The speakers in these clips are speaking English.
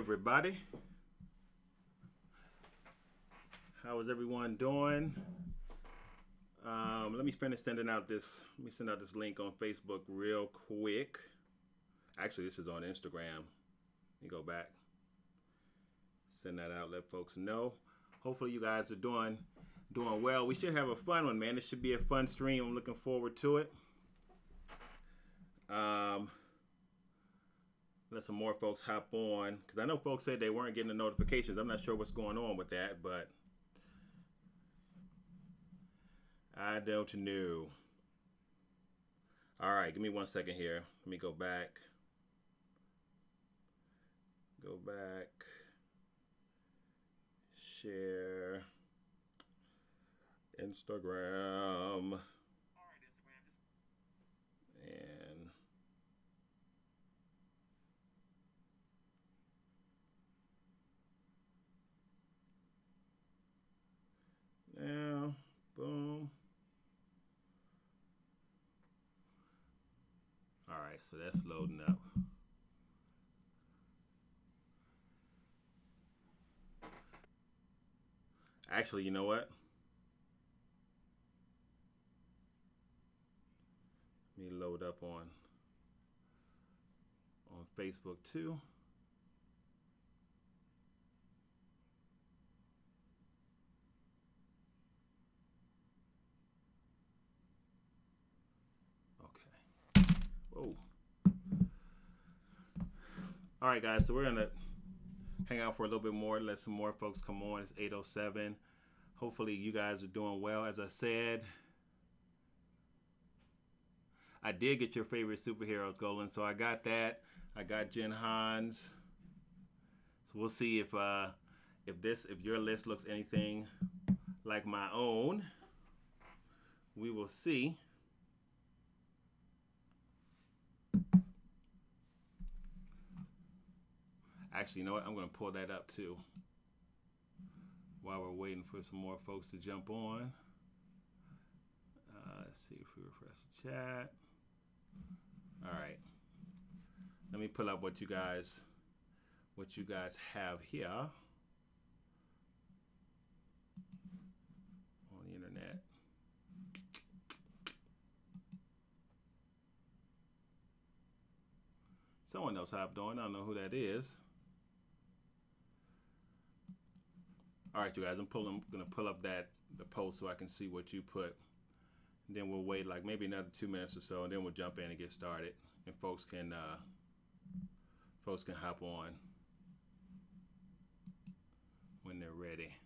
everybody. How is everyone doing? Let me finish sending out this. Let me send out this link on Facebook real quick. Actually, this is on Instagram. Let me go back. Send that out. Let folks know. Hopefully, you guys are doing well. We should have a fun one, man. This should be a fun stream. I'm looking forward to it. Let some more folks hop on, because I know folks said they weren't getting the notifications. I'm not sure what's going on with that, but I don't know. All right, give me 1 second here. Let me go back. Share. Instagram. And now, boom. All right, so that's loading up. Actually, you know what? Let me load up on Facebook too. Okay. Whoa. All right, guys. So we're gonna hang out for a little bit more. Let some more folks come on. It's 8:07. Hopefully, you guys are doing well. As I said, I did get your favorite superheroes, Golan. So I got that. I got Jinhan's. So we'll see if your list looks anything like my own. We will see. Actually, you know what? I'm going to pull that up too while we're waiting for some more folks to jump on. Let's see if we refresh the chat. All right. Let me pull up what you guys have here on the internet. Someone else hopped on. I don't know who that is. All right, you guys. I'm gonna pull up the post so I can see what you put. And then we'll wait like maybe another 2 minutes or so, and then we'll jump in and get started, and folks can hop on when they're ready.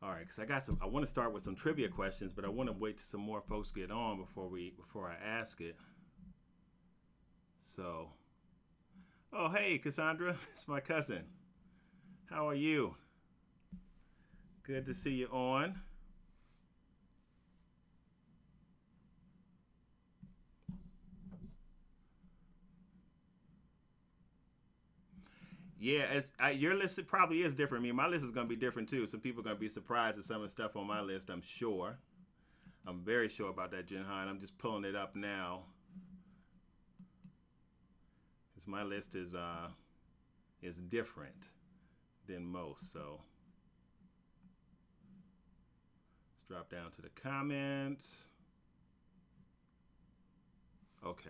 All right, because I want to start with some trivia questions, but I want to wait till some more folks get on before I ask it. So, oh hey Cassandra, it's my cousin. How are you? Good to see you on. Yeah, your list probably is different. I mean, my list is going to be different too. Some people are going to be surprised at some of the stuff on my list, I'm sure. I'm very sure about that, Jinhan. I'm just pulling it up now. Because my list is different than most. So let's drop down to the comments. Okay.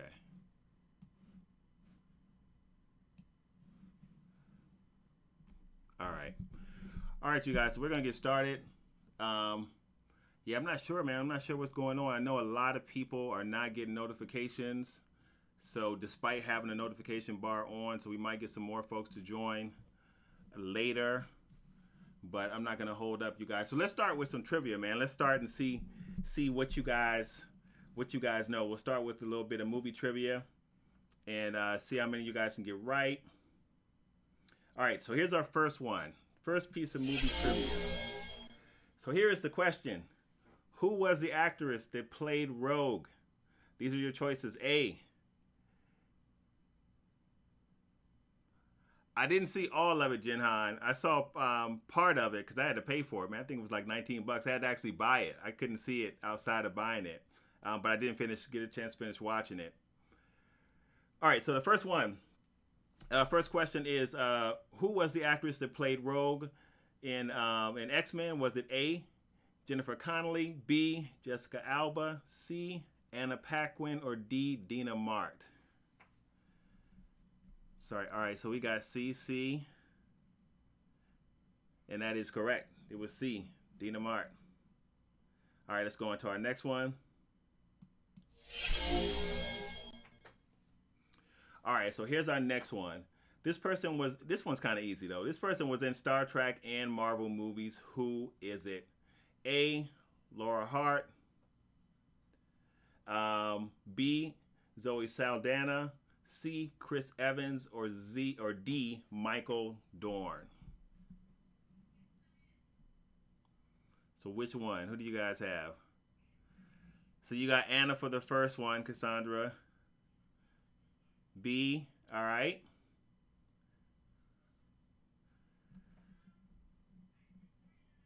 All right, you guys. So we're gonna get started. Yeah, I'm not sure, man. I'm not sure what's going on. I know a lot of people are not getting notifications. So despite having a notification bar on, so we might get some more folks to join later. But I'm not gonna hold up you guys. So let's start with some trivia, man. Let's start and see what you guys know. We'll start with a little bit of movie trivia and see how many of you guys can get right. All right, so here's our first one. First piece of movie trivia. So here is the question. Who was the actress that played Rogue? These are your choices. A, I didn't see all of it, Jinhan. I saw part of it because I had to pay for it, man. I think it was like $19. I had to actually buy it. I couldn't see it outside of buying it, but I didn't get a chance to finish watching it. All right, so the first one, first question is, who was the actress that played Rogue in X-Men? Was it A, Jennifer Connelly, B, Jessica Alba, C, Anna Paquin, or D, Dina Mart? Sorry, all right, so we got C, and that is correct. It was C, Dina Mart. All right, let's go on to our next one. All right, so here's our next one. This one's kind of easy though. This person was in Star Trek and Marvel movies. Who is it? A, Laura Hart. B, Zoe Saldana. C, Chris Evans, or D, Michael Dorn. So which one? Who do you guys have? So you got Anna for the first one, Cassandra. B, all right.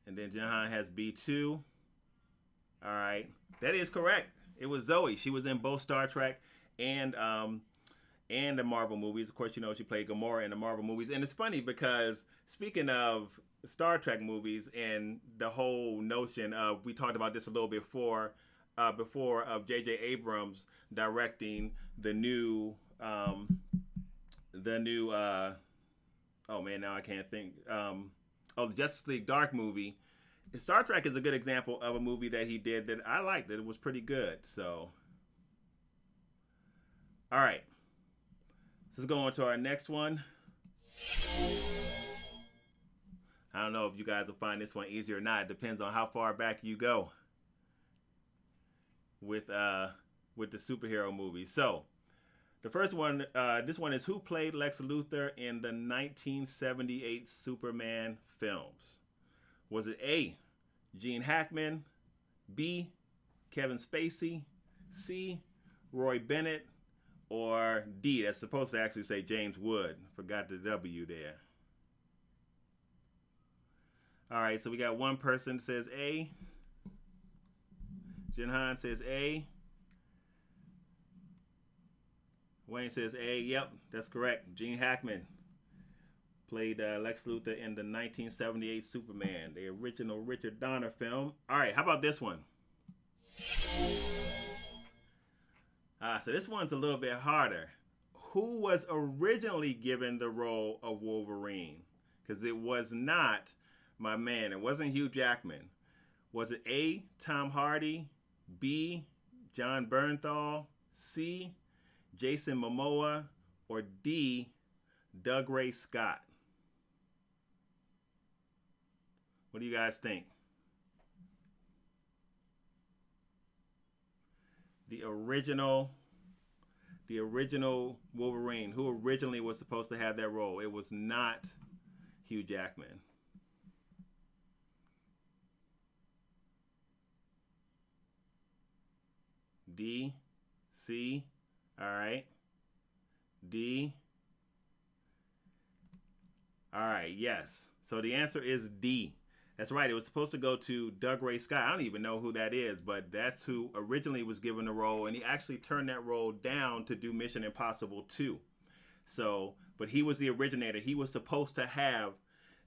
And then Jinhan has B2. All right. That is correct. It was Zoe. She was in both Star Trek and the Marvel movies. Of course, you know she played Gamora in the Marvel movies. And it's funny because speaking of Star Trek movies and the whole notion of, we talked about this a little bit before of J.J. Abrams directing the new oh man, now I can't think. The Justice League Dark movie. Star Trek is a good example of a movie that he did that I liked. That it was pretty good. So, all right. Let's go on to our next one. I don't know if you guys will find this one easy or not. It depends on how far back you go with the superhero movies. So, the first one, this one is, who played Lex Luthor in the 1978 Superman films? Was it A, Gene Hackman, B, Kevin Spacey, C, Roy Bennett, or D, that's supposed to actually say James Wood. Forgot the W there. All right, so we got one person that says A. Jinhan says A. Wayne says A. Yep, that's correct. Gene Hackman played Lex Luthor in the 1978 Superman, the original Richard Donner film. All right, how about this one? So this one's a little bit harder. Who was originally given the role of Wolverine? Because it was not my man. It wasn't Hugh Jackman. Was it A, Tom Hardy, B, John Bernthal, C, Jason Momoa, or D, Doug Ray Scott? What do you guys think? The original Wolverine, who originally was supposed to have that role. It was not Hugh Jackman. D, C, all right. D. All right, yes. So the answer is D. That's right. It was supposed to go to Doug Ray Scott. I don't even know who that is, but that's who originally was given the role, and he actually turned that role down to do Mission Impossible 2. So, but he was the originator. He was supposed to have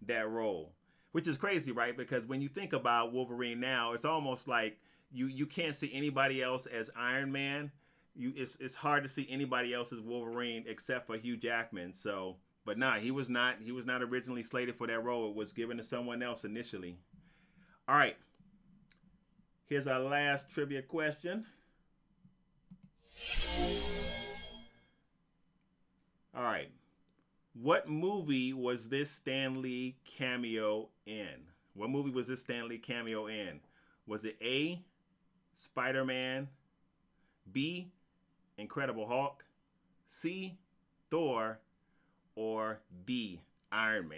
that role, which is crazy, right? Because when you think about Wolverine now, it's almost like you can't see anybody else as Iron Man. It's hard to see anybody else as Wolverine except for Hugh Jackman. So, but nah, he was not originally slated for that role. It was given to someone else initially. All right. Here's our last trivia question. All right. What movie was this Stan Lee cameo in? What movie was this Stan Lee cameo in? Was it A, SpiderMan, B, Incredible Hulk, C, Thor, or D, Iron Man?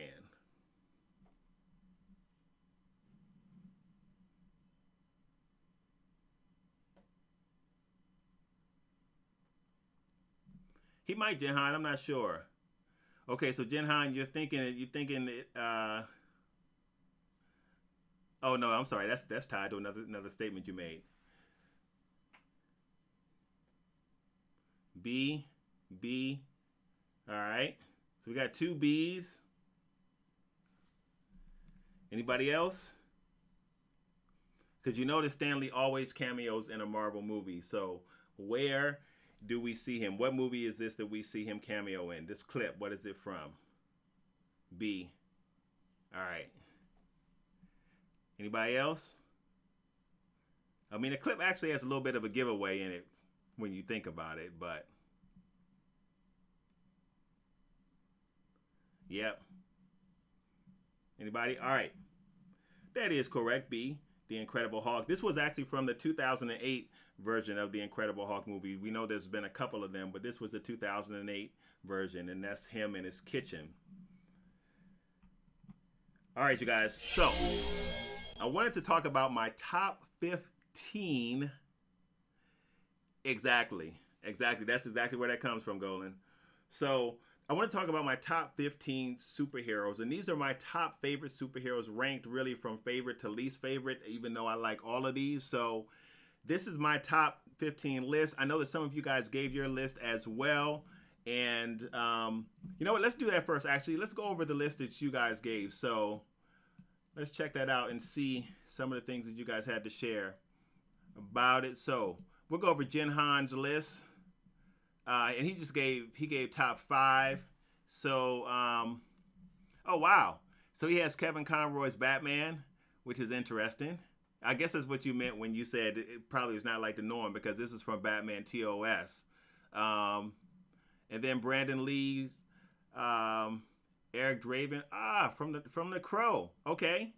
He might, Jinhan, I'm not sure. Okay, so Jinhan, you're thinking it. Oh no, I'm sorry. That's tied to another statement you made. B, B. All right. So we got two B's. Anybody else? Because you notice Stanley always cameos in a Marvel movie. So where do we see him? What movie is this that we see him cameo in? This clip, what is it from? B. All right. Anybody else? I mean, the clip actually has a little bit of a giveaway in it when you think about it, but yep. Anybody? All right. That is correct. B. The Incredible Hulk. This was actually from the 2008 version of the Incredible Hulk movie. We know there's been a couple of them, but this was the 2008 version, and that's him in his kitchen. All right, you guys. So I wanted to talk about my top 15. Exactly. That's exactly where that comes from, Golan. So I want to talk about my top 15 superheroes. And these are my top favorite superheroes, ranked really from favorite to least favorite, even though I like all of these. So this is my top 15 list. I know that some of you guys gave your list as well. And you know what? Let's do that first. Actually, let's go over the list that you guys gave. So let's check that out and see some of the things that you guys had to share about it. So we'll go over Jinhan's list. And he gave top 5. So oh wow. So he has Kevin Conroy's Batman, which is interesting. I guess that's what you meant when you said it probably is not like the norm, because this is from Batman TOS. And then Brandon Lee's Eric Draven. From the Crow. Okay.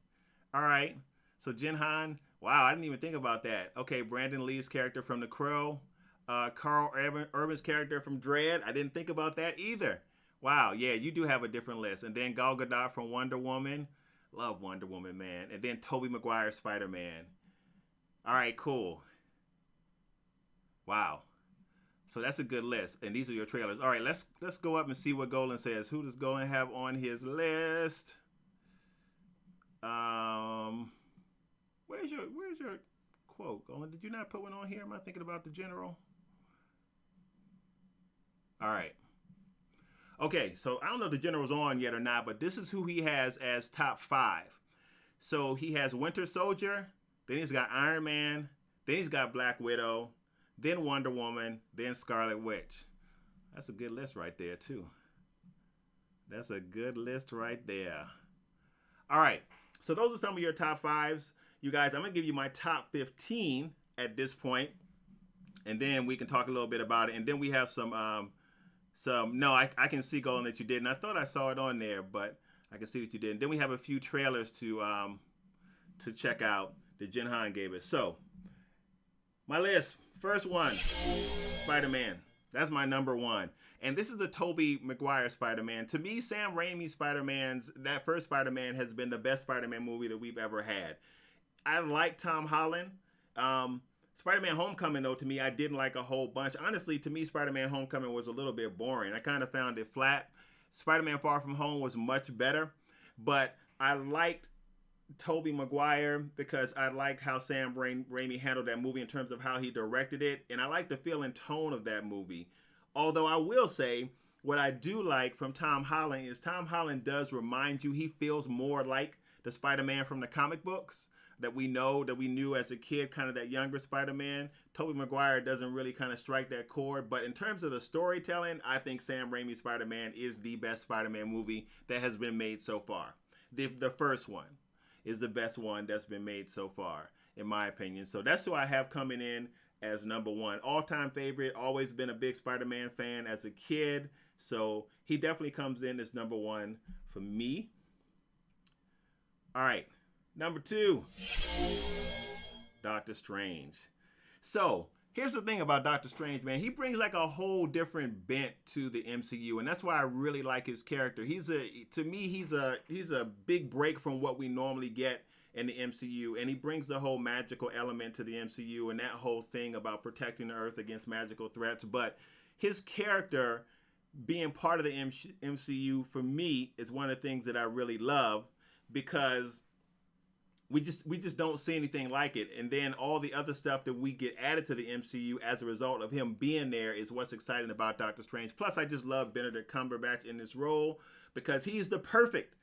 All right. So Jinhan. Wow, I didn't even think about that. Okay, Brandon Lee's character from The Crow. Carl Urban's character from Dread. I didn't think about that either. Wow, yeah, you do have a different list. And then Gal Gadot from Wonder Woman. Love Wonder Woman, man. And then Tobey Maguire's Spider-Man. All right, cool. Wow. So that's a good list. And these are your trailers. All right, let's go up and see what Golan says. Who does Golan have on his list? Where's your quote, Golan? Did you not put one on here? Am I thinking about the general? All right. Okay, so I don't know if the general's on yet or not, but this is who he has as top 5. So he has Winter Soldier, then he's got Iron Man, then he's got Black Widow, then Wonder Woman, then Scarlet Witch. That's a good list right there, too. That's a good list right there. All right, so those are some of your top 5s. You guys, I'm going to give you my top 15 at this point, and then we can talk a little bit about it. And then we have I can see, Golan, that you did, and I thought I saw it on there, but I can see that you did. And then we have a few trailers to check out that Jinhan gave us. So, my list, first one, Spider-Man. That's my number 1. And this is the Tobey Maguire Spider-Man. To me, Sam Raimi's that first Spider-Man has been the best Spider-Man movie that we've ever had. I like Tom Holland. Spider-Man Homecoming, though, to me, I didn't like a whole bunch. Honestly, to me, Spider-Man Homecoming was a little bit boring. I kind of found it flat. Spider-Man Far From Home was much better. But I liked Tobey Maguire because I liked how Sam Raimi handled that movie in terms of how he directed it. And I like the feel and tone of that movie. Although I will say, what I do like from Tom Holland is Tom Holland does remind you, he feels more like the Spider-Man from the comic books that we knew as a kid, kind of that younger Spider-Man. Tobey Maguire doesn't really kind of strike that chord. But in terms of the storytelling, I think Sam Raimi's Spider-Man is the best Spider-Man movie that has been made so far. The first one is the best one that's been made so far, in my opinion. So that's who I have coming in as number 1. All-time favorite, always been a big Spider-Man fan as a kid. So he definitely comes in as number 1 for me. All right. Number 2, Doctor Strange. So here's the thing about Doctor Strange, man. He brings like a whole different bent to the MCU, and that's why I really like his character. He's a big break from what we normally get in the MCU, and he brings the whole magical element to the MCU and that whole thing about protecting the Earth against magical threats. But his character being part of the MCU for me is one of the things that I really love, because we just don't see anything like it. And then all the other stuff that we get added to the MCU as a result of him being there is what's exciting about Doctor Strange. Plus, I just love Benedict Cumberbatch in this role because he is the perfect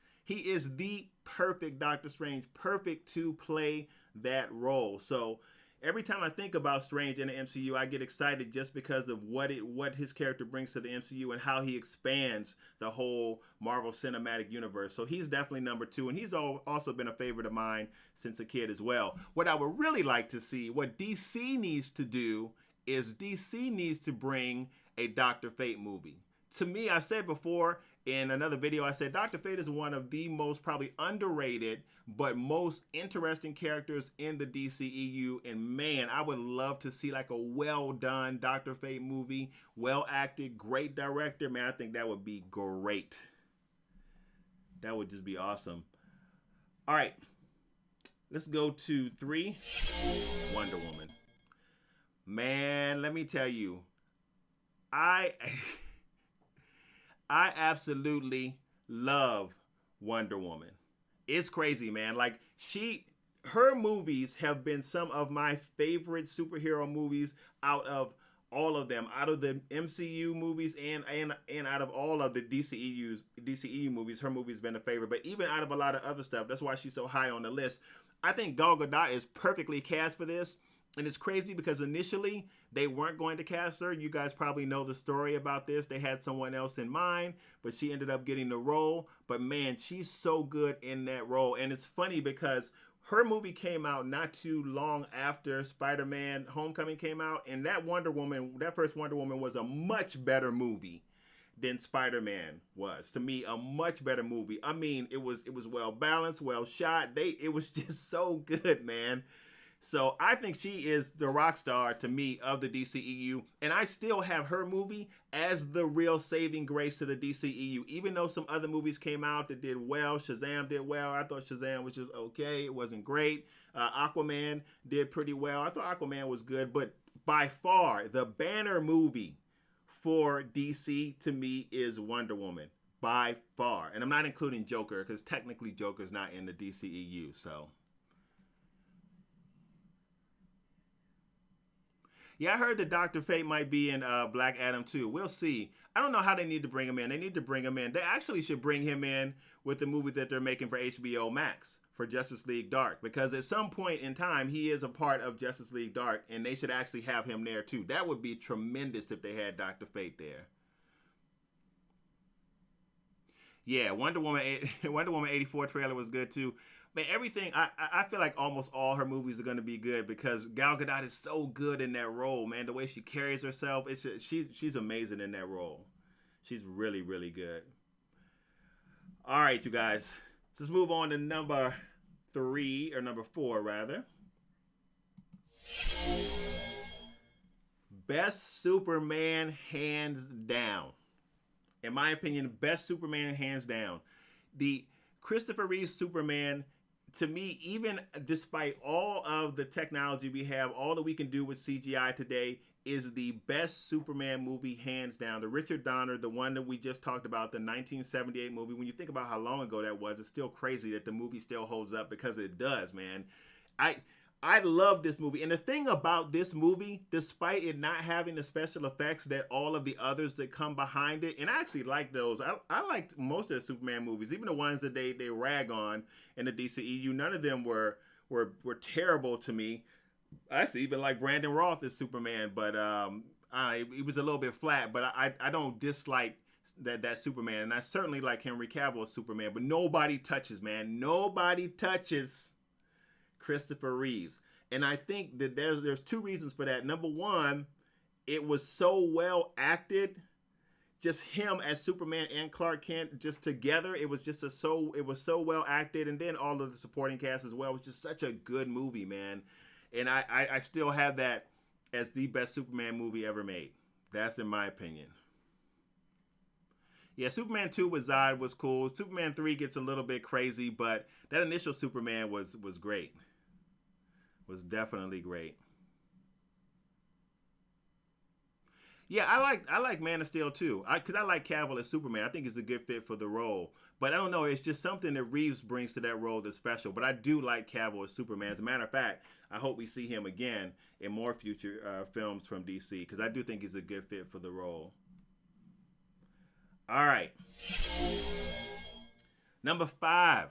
Doctor Strange, perfect to play that role. So every time I think about Strange in the MCU, I get excited just because of what his character brings to the MCU and how he expands the whole Marvel Cinematic Universe. So he's definitely number 2, and he's also been a favorite of mine since a kid as well. What I would really like to see, what DC needs to do, is DC needs to bring a Dr. Fate movie. To me, I said before in another video, I said Dr. Fate is one of the most probably underrated but most interesting characters in the DCEU. And man, I would love to see like a well done Dr. Fate movie, well acted, great director. Man, I think that would be great. That would just be awesome. All right, let's go to 3, Wonder Woman. Man, let me tell you, I absolutely love Wonder Woman. It's crazy, man. Like her movies have been some of my favorite superhero movies out of all of them, out of the MCU movies and out of all of the DCEU movies. Her movie's been a favorite, but even out of a lot of other stuff. That's why she's so high on the list. I think Gal Gadot is perfectly cast for this. And it's crazy because initially they weren't going to cast her. You guys probably know the story about this. They had someone else in mind, but she ended up getting the role. But man, she's so good in that role. And it's funny because her movie came out not too long after Spider-Man Homecoming came out. And that first Wonder Woman was a much better movie than Spider-Man was. To me, a much better movie. I mean, it was well balanced, well shot. It was just so good, man. So I think she is the rock star to me of the DCEU, and I still have her movie as the real saving grace to the DCEU. Even though some other movies came out that did well, Shazam did well. I thought Shazam was just okay. It wasn't great. Aquaman did pretty well. I thought Aquaman was good, but by far the banner movie for DC to me is Wonder Woman. By far. And I'm not including Joker because technically Joker's not in the DCEU, so... Yeah, I heard that Dr. Fate might be in Black Adam too. We'll see. I don't know how they need to bring him in. They need to bring him in. They actually should bring him in with the movie that they're making for HBO Max for Justice League Dark. Because at some point in time, he is a part of Justice League Dark, and they should actually have him there too. That would be tremendous if they had Dr. Fate there. Yeah, Wonder Woman 84 trailer was good too. Man, everything, I feel like almost all her movies are going to be good because Gal Gadot is so good in that role, man. The way she carries herself, she's amazing in that role. She's really, really good. All right, you guys. Let's move on to number 4, rather. Best Superman, hands down. In my opinion, best Superman, hands down. The Christopher Reeve Superman, to me, even despite all of the technology we have, all that we can do with CGI today, is the best Superman movie, hands down. The Richard Donner, the one that we just talked about, the 1978 movie. When you think about how long ago that was, it's still crazy that the movie still holds up because it does, man. I love this movie. And the thing about this movie, despite it not having the special effects that all of the others that come behind it, and I actually like those. I liked most of the Superman movies, even the ones that they rag on in the DCEU. None of them were terrible to me. I actually even like Brandon Roth as Superman, but it was a little bit flat. But I don't dislike that Superman. And I certainly like Henry Cavill as Superman. But nobody touches, man. Nobody touches Christopher Reeves. And I think that there's 2 reasons for that. Number one, it was so well acted. Just him as Superman and Clark Kent just together. It was so well acted. And then all of the supporting cast as well. It was just such a good movie, man. And I still have that as the best Superman movie ever made. That's in my opinion. Yeah, Superman 2 with Zod was cool. Superman 3 gets a little bit crazy, but that initial Superman was great. Was definitely great. Yeah, I like Man of Steel too. Because I like Cavill as Superman. I think he's a good fit for the role. But I don't know. It's just something that Reeves brings to that role that's special. But I do like Cavill as Superman. As a matter of fact, I hope we see him again in more future films from DC because I do think he's a good fit for the role. All right, number five.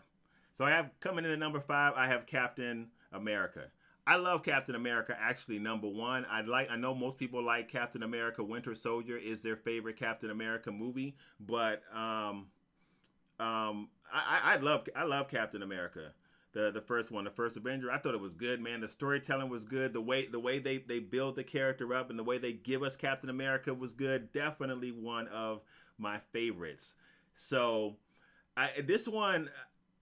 So I have coming in at number five. I have Captain America. I love Captain America. Actually, number one. I know most people like Captain America. Winter Soldier is their favorite Captain America movie, but I love Captain America. The first one, the first Avenger. I thought it was good, man. The storytelling was good. The way they build the character up and the way they give us Captain America was good. Definitely one of my favorites. So this one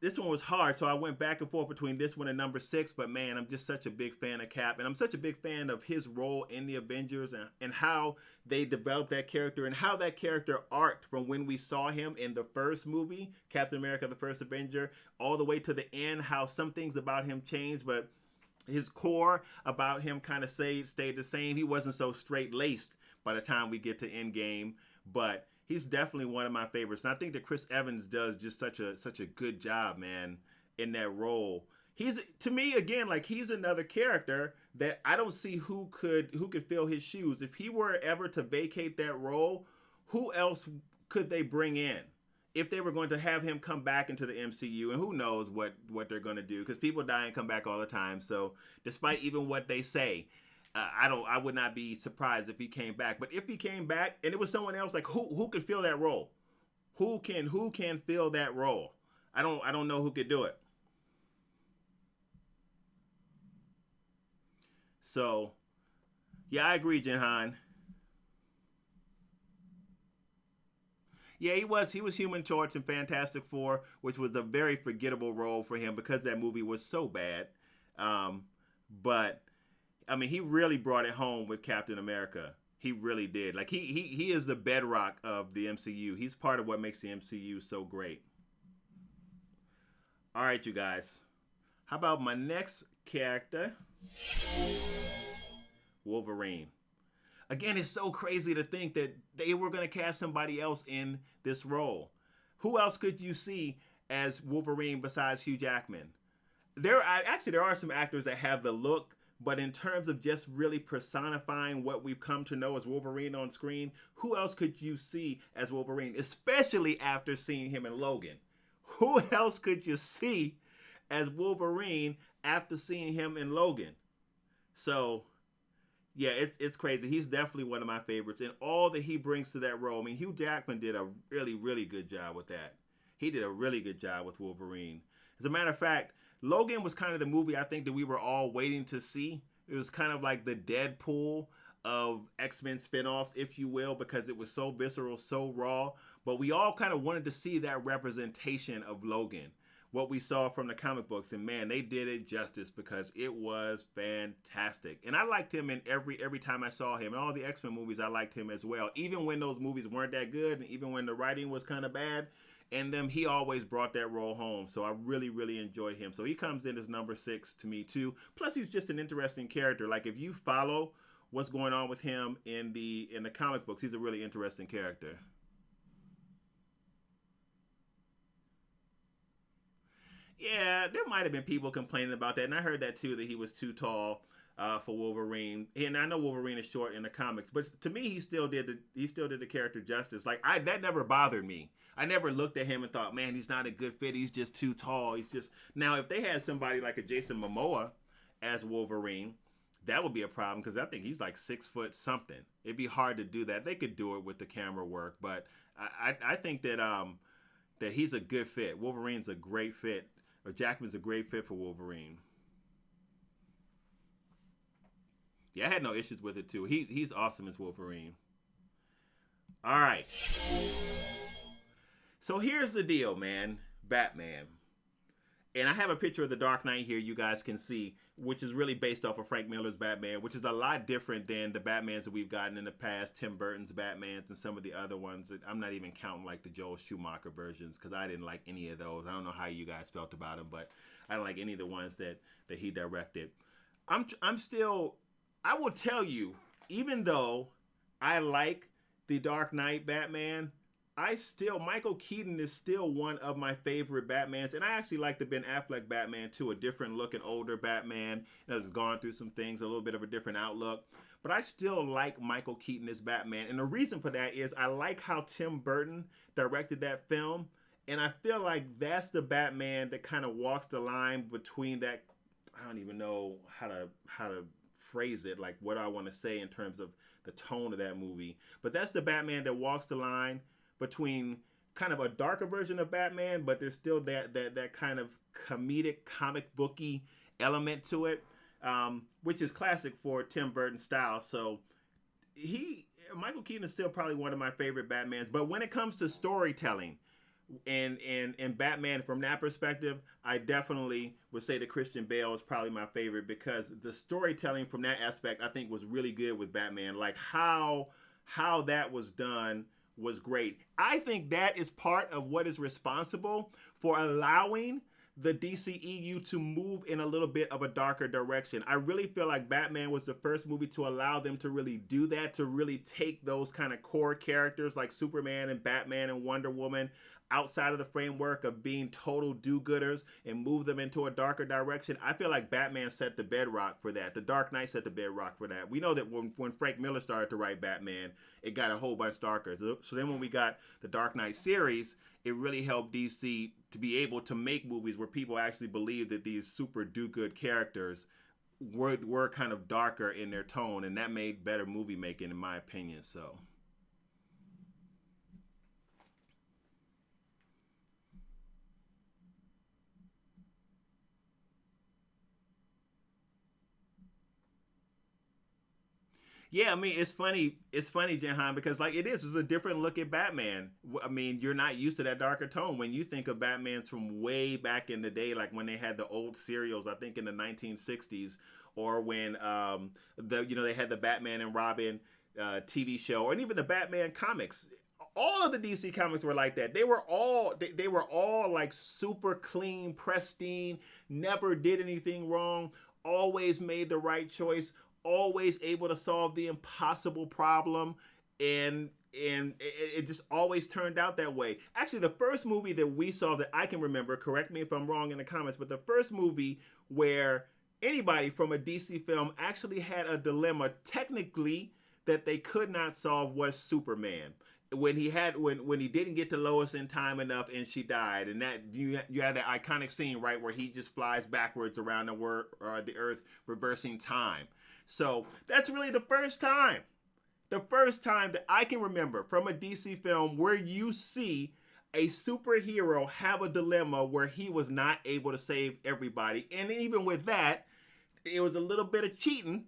was hard, so I went back and forth between this one and number six. But man, I'm just such a big fan of Cap, and I'm such a big fan of his role in the Avengers and how they developed that character and how that character arced from when we saw him in the first movie, Captain America: The First Avenger, all the way to the end. How some things about him changed, but his core about him kind of stayed the same. He wasn't so straight laced by the time we get to Endgame, but he's definitely one of my favorites. And I think that Chris Evans does just such a good job, man, in that role. He's, to me, again, like, he's another character that I don't see who could fill his shoes. If he were ever to vacate that role, who else could they bring in? If they were going to have him come back into the MCU, and who knows what they're going to do, because people die and come back all the time. So despite even what they say, I would not be surprised if he came back. But if he came back and it was someone else, like, who could fill that role? Who can fill that role? I don't know who could do it. So yeah, I agree, Jinhan. Yeah, he was Human Torch in Fantastic Four, which was a very forgettable role for him because that movie was so bad. But I mean, he really brought it home with Captain America. He really did. Like, he is the bedrock of the MCU. He's part of what makes the MCU so great. All right, you guys. How about my next character? Wolverine. Again, it's so crazy to think that they were going to cast somebody else in this role. Who else could you see as Wolverine besides Hugh Jackman? There are some actors that have the look, but in terms of just really personifying what we've come to know as Wolverine on screen, who else could you see as Wolverine, especially after seeing him in Logan? Who else could you see as Wolverine after seeing him in Logan? So yeah, it's crazy. He's definitely one of my favorites, and all that he brings to that role. I mean, Hugh Jackman did a really, really good job with that. He did a really good job with Wolverine. As a matter of fact, Logan was kind of the movie I think that we were all waiting to see. It was kind of like the Deadpool of X-Men spinoffs, if you will, because it was so visceral, so raw. But we all kind of wanted to see that representation of Logan, what we saw from the comic books, and man, they did it justice because it was fantastic. And I liked him in every time I saw him. In all the X-Men movies, I liked him as well. Even when those movies weren't that good, and even when the writing was kind of bad, and then he always brought that role home. So I really, really enjoyed him. So he comes in as number 6 to me too. Plus, he's just an interesting character. Like, if you follow what's going on with him in the comic books, he's a really interesting character. Yeah, there might have been people complaining about that, and I heard that too, that he was too tall for Wolverine. And I know Wolverine is short in the comics, but to me, he still did the character justice. Like, that never bothered me. I never looked at him and thought, man, he's not a good fit. He's just too tall. He's just now. If they had somebody like a Jason Momoa as Wolverine, that would be a problem because I think he's like 6 foot something. It'd be hard to do that. They could do it with the camera work, but I think that he's a good fit. Wolverine's a great fit. Or Jackman's a great fit for Wolverine. Yeah, I had no issues with it too. He's awesome as Wolverine. All right. So here's the deal, man. Batman. And I have a picture of the Dark Knight here you guys can see, which is really based off of Frank Miller's Batman, which is a lot different than the Batmans that we've gotten in the past, Tim Burton's Batmans and some of the other ones. That I'm not even counting like the Joel Schumacher versions because I didn't like any of those. I don't know how you guys felt about them, but I don't like any of the ones that he directed. I will tell you, even though I like the Dark Knight Batman. Michael Keaton is still one of my favorite Batmans, and I actually like the Ben Affleck Batman too, a different looking, older Batman that has gone through some things, a little bit of a different outlook. But I still like Michael Keaton as Batman, and the reason for that is I like how Tim Burton directed that film, and I feel like that's the Batman that kind of walks the line between that. I don't even know how to phrase it, like what I want to say in terms of the tone of that movie. But that's the Batman that walks the line between kind of a darker version of Batman, but there's still that kind of comedic, comic booky element to it, which is classic for Tim Burton style. So Michael Keaton is still probably one of my favorite Batmans. But when it comes to storytelling, and Batman from that perspective, I definitely would say that Christian Bale is probably my favorite because the storytelling from that aspect I think was really good with Batman. Like how that was done was great. I think that is part of what is responsible for allowing the DCEU to move in a little bit of a darker direction. I really feel like Batman was the first movie to allow them to really do that, to really take those kind of core characters like Superman and Batman and Wonder Woman outside of the framework of being total do-gooders and move them into a darker direction. I feel like Batman set the bedrock for that. The Dark Knight set the bedrock for that. We know that when Frank Miller started to write Batman, it got a whole bunch darker. So then when we got the Dark Knight series, it really helped DC to be able to make movies where people actually believe that these super do-good characters were kind of darker in their tone, and that made better movie making, in my opinion. So yeah, I mean, it's funny. It's funny, Jinhan, because like it's a different look at Batman. I mean, you're not used to that darker tone. When you think of Batman's from way back in the day, like when they had the old serials, I think in the 1960s, or when they had the Batman and Robin TV show, and even the Batman comics. All of the DC comics were like that. They were all like super clean, pristine, never did anything wrong, always made the right choice, always able to solve the impossible problem, and it just always turned out that way. Actually, the first movie that we saw that I can remember, correct me if I'm wrong in the comments, but the first movie where anybody from a DC film actually had a dilemma technically that they could not solve was Superman. When he didn't get to Lois in time enough and she died, and that you had that iconic scene, right, where he just flies backwards around the earth, reversing time. So that's really the first time that I can remember from a DC film where you see a superhero have a dilemma where he was not able to save everybody. And even with that, it was a little bit of cheating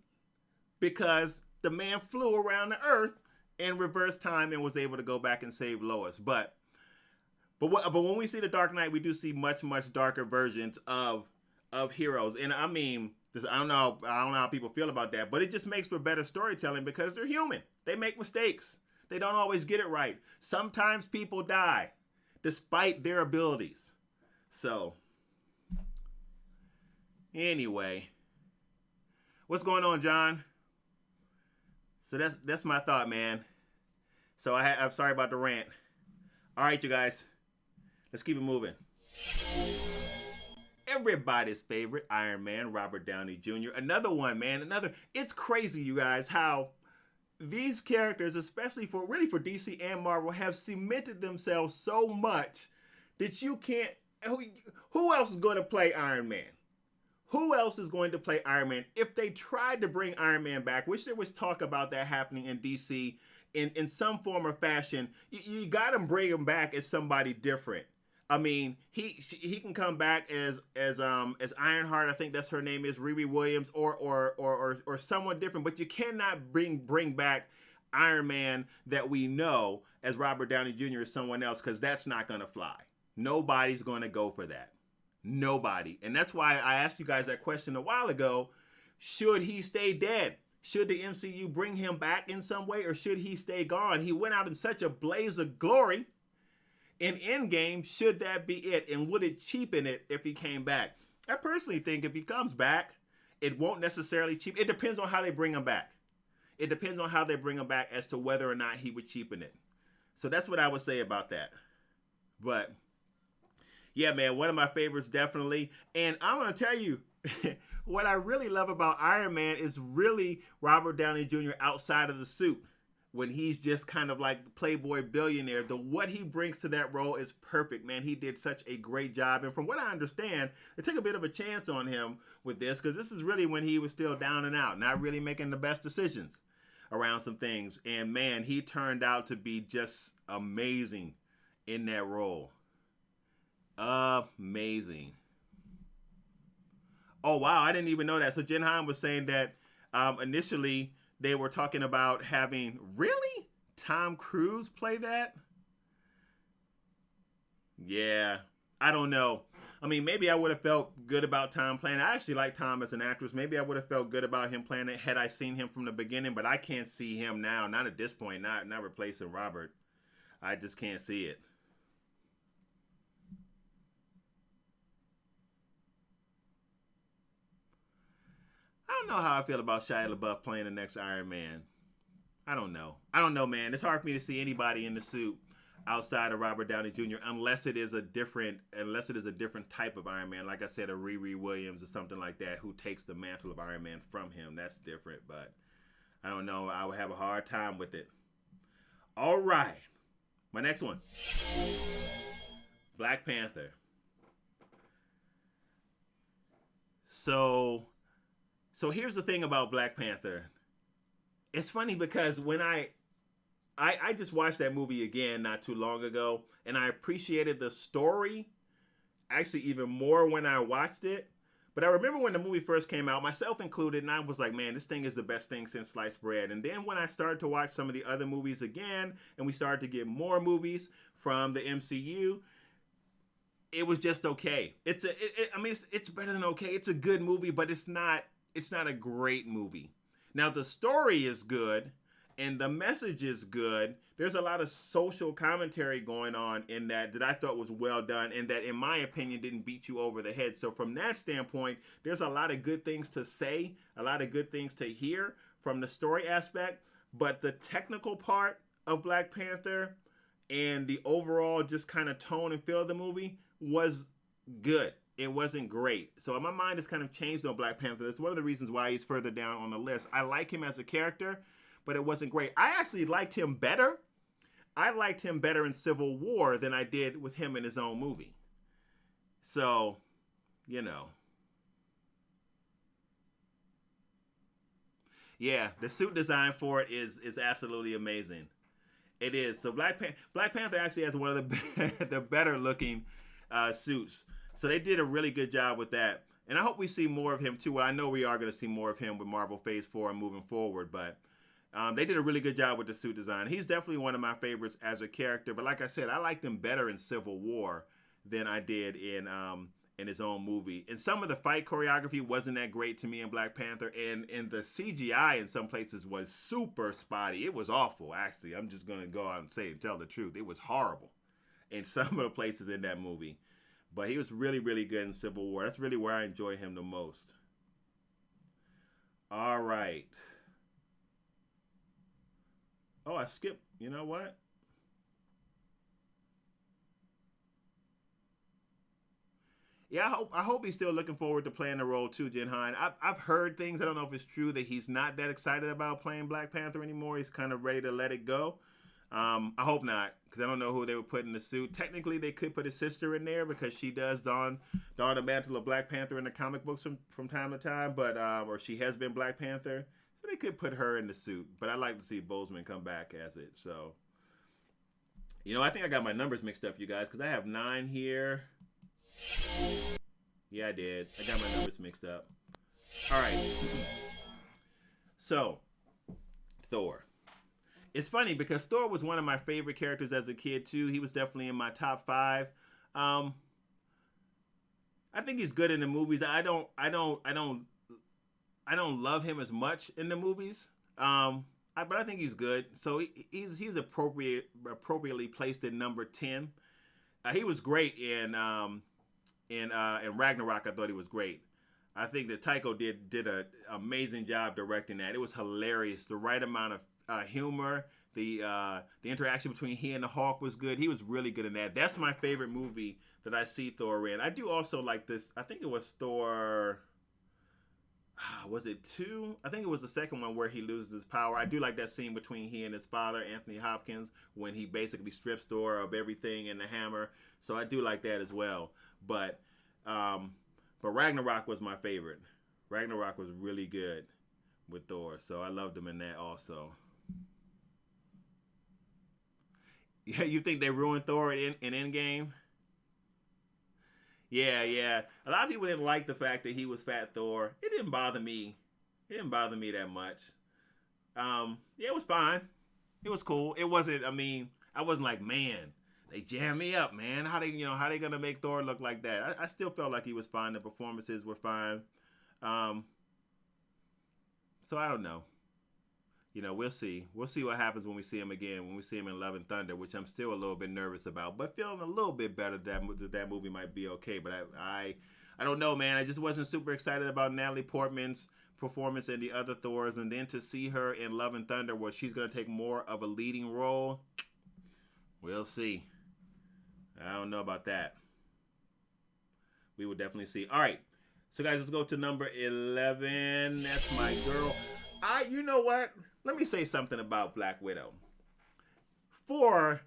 because the man flew around the earth in reverse time and was able to go back and save Lois. But when we see the Dark Knight, we do see much darker versions of heroes. And I mean, I don't know how people feel about that, but it just makes for better storytelling because they're human. They make mistakes. They don't always get it right. Sometimes people die despite their abilities. So anyway, what's going on, John? So that's my thought, man. So I'm sorry about the rant. All right, you guys, let's keep it moving. Everybody's favorite Iron Man, Robert Downey Jr. Another one, man. It's crazy, you guys, how these characters, especially for DC and Marvel, have cemented themselves so much that you can't. Who else is going to play Iron Man? Who else is going to play Iron Man? If they tried to bring Iron Man back, which there was talk about that happening in DC in some form or fashion, you got to bring him back as somebody different. I mean, he can come back as Ironheart, I think that's her name is, Riri Williams, or someone different. But you cannot bring back Iron Man that we know as Robert Downey Jr. as someone else, because that's not going to fly. Nobody's going to go for that. Nobody. And that's why I asked you guys that question a while ago. Should he stay dead? Should the MCU bring him back in some way, or should he stay gone? He went out in such a blaze of glory in Endgame. Should that be it? And would it cheapen it if he came back? I personally think if he comes back, it won't necessarily cheapen. It depends on how they bring him back. It depends on how they bring him back as to whether or not he would cheapen it. So that's what I would say about that. But yeah, man, one of my favorites definitely. And I'm gonna tell you, what I really love about Iron Man is really Robert Downey Jr. outside of the suit. When he's just kind of like the playboy billionaire, what he brings to that role is perfect, man. He did such a great job. And from what I understand, they took a bit of a chance on him with this, because this is really when he was still down and out, not really making the best decisions around some things. And man, he turned out to be just amazing in that role. Amazing. Oh wow, I didn't even know that. So Jinhan was saying that initially they were talking about having really Tom Cruise play that. Yeah, I don't know. I mean, maybe I would have felt good about Tom playing it. I actually like Tom as an actress. Maybe I would have felt good about him playing it had I seen him from the beginning. But I can't see him now. Not at this point. Not replacing Robert. I just can't see it. I don't know how I feel about Shia LaBeouf playing the next Iron Man. I don't know. I don't know, man. It's hard for me to see anybody in the suit outside of Robert Downey Jr. unless it is a different type of Iron Man. Like I said, a Riri Williams or something like that, who takes the mantle of Iron Man from him. That's different, but I don't know. I would have a hard time with it. All right, my next one, Black Panther. So here's the thing about Black Panther. It's funny because when I just watched that movie again not too long ago, and I appreciated the story actually even more when I watched it. But I remember when the movie first came out, myself included, and I was like, man, this thing is the best thing since sliced bread. And then when I started to watch some of the other movies again, and we started to get more movies from the MCU, it was just okay. It's better than okay. It's a good movie, but it's not a great movie. Now the story is good and the message is good. There's a lot of social commentary going on in that I thought was well done, and that, in my opinion, didn't beat you over the head. So from that standpoint, there's a lot of good things to say, a lot of good things to hear from the story aspect. But the technical part of Black Panther and the overall just kind of tone and feel of the movie was good. It wasn't great. So my mind has kind of changed on Black Panther. That's one of the reasons why he's further down on the list. I like him as a character, but it wasn't great. I actually liked him better. I liked him better in Civil War than I did with him in his own movie. So, you know. Yeah, the suit design for it is absolutely amazing. It is. So Black Panther actually has one of the better looking suits. So they did a really good job with that. And I hope we see more of him too. Well, I know we are going to see more of him with Marvel Phase 4 and moving forward. But they did a really good job with the suit design. He's definitely one of my favorites as a character. But like I said, I liked him better in Civil War than I did in his own movie. And some of the fight choreography wasn't that great to me in Black Panther. And the CGI in some places was super spotty. It was awful, actually. I'm just going to go out and say and tell the truth. It was horrible in some of the places in that movie. But he was really, really good in Civil War. That's really where I enjoy him the most. All right. Oh, I skipped. You know what? Yeah, I hope he's still looking forward to playing the role too, Jinhan. I've heard things. I don't know if it's true that he's not that excited about playing Black Panther anymore. He's kind of ready to let it go. I hope not, because I don't know who they would put in the suit. Technically, they could put his sister in there because she does don the mantle of Black Panther in the comic books from time to time, but or she has been Black Panther, so they could put her in the suit. But I'd like to see Boseman come back as it. So, I think I got my numbers mixed up, you guys, because I have 9 here. Yeah, I did. I got my numbers mixed up. All right. So, Thor. It's funny because Thor was one of my favorite characters as a kid too. He was definitely in my top 5. I think he's good in the movies. I don't love him as much in the movies. But I think he's good. So he's appropriately placed at number 10. He was great in Ragnarok. I thought he was great. I think that Taiko did an amazing job directing that. It was hilarious. The right amount of humor. The interaction between he and the Hawk was good. He was really good in that. That's my favorite movie that I see Thor in. I do also like this. I think it was Thor. Was it 2? I think it was the second one where he loses his power. I do like that scene between he and his father, Anthony Hopkins, when he basically strips Thor of everything and the hammer. So I do like that as well. But Ragnarok was my favorite. Ragnarok was really good with Thor, so I loved him in that also. Yeah, you think they ruined Thor in Endgame? Yeah, yeah. A lot of people didn't like the fact that he was Fat Thor. It didn't bother me. It didn't bother me that much. Yeah, it was fine. It was cool. It wasn't. I mean, I wasn't like, man, they jammed me up, man. How they gonna make Thor look like that? I still felt like he was fine. The performances were fine. Um, so I don't know. We'll see. We'll see what happens when we see him again. When we see him in Love and Thunder, which I'm still a little bit nervous about, but feeling a little bit better that movie might be okay. But I don't know, man. I just wasn't super excited about Natalie Portman's performance in the other Thors, and then to see her in Love and Thunder, where she's gonna take more of a leading role. We'll see. I don't know about that. We will definitely see. All right. So guys, let's go to number 11. That's my girl. You know what? Let me say something about Black Widow. For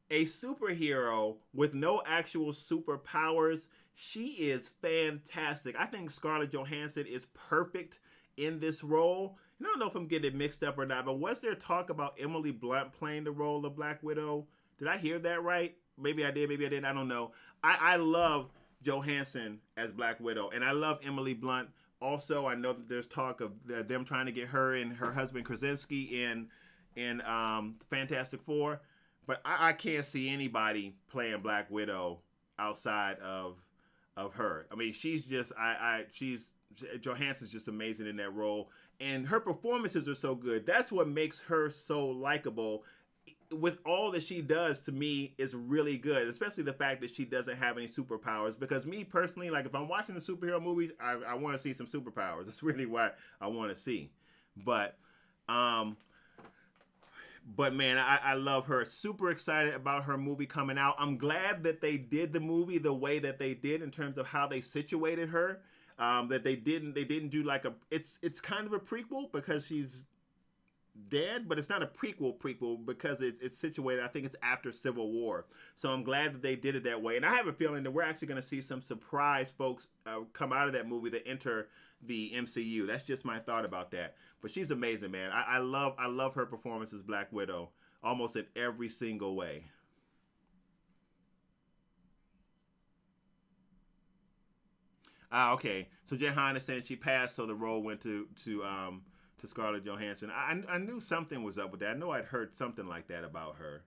a superhero with no actual superpowers, she is fantastic. I think Scarlett Johansson is perfect in this role. I don't know if I'm getting it mixed up or not, but was there talk about Emily Blunt playing the role of Black Widow? Did I hear that right? Maybe I did, maybe I didn't. I don't know. I love Johansson as Black Widow, and I love Emily Blunt. Also, I know that there's talk of them trying to get her and her husband Krasinski in Fantastic Four, but I can't see anybody playing Black Widow outside of her. I mean, she's Johansson's just amazing in that role, and her performances are so good. That's what makes her so likable. With all that she does, to me, is really good, especially the fact that she doesn't have any superpowers. Because me personally, like if I'm watching the superhero movies, I want to see some superpowers. That's really what I want to see. But man, I love her. Super excited about her movie coming out. I'm glad that they did the movie the way that they did in terms of how they situated her. That they didn't do like it's kind of a prequel because she's dead, but it's not a prequel because it's situated. I think it's after Civil War, so I'm glad that they did it that way. And I have a feeling that we're actually going to see some surprise folks come out of that movie that enter the MCU. That's just my thought about that. But she's amazing, man. I love her performance as Black Widow almost in every single way. Okay. So Jinhan is saying she passed, so the role went to Scarlett Johansson. I knew something was up with that. I know I'd heard something like that about her.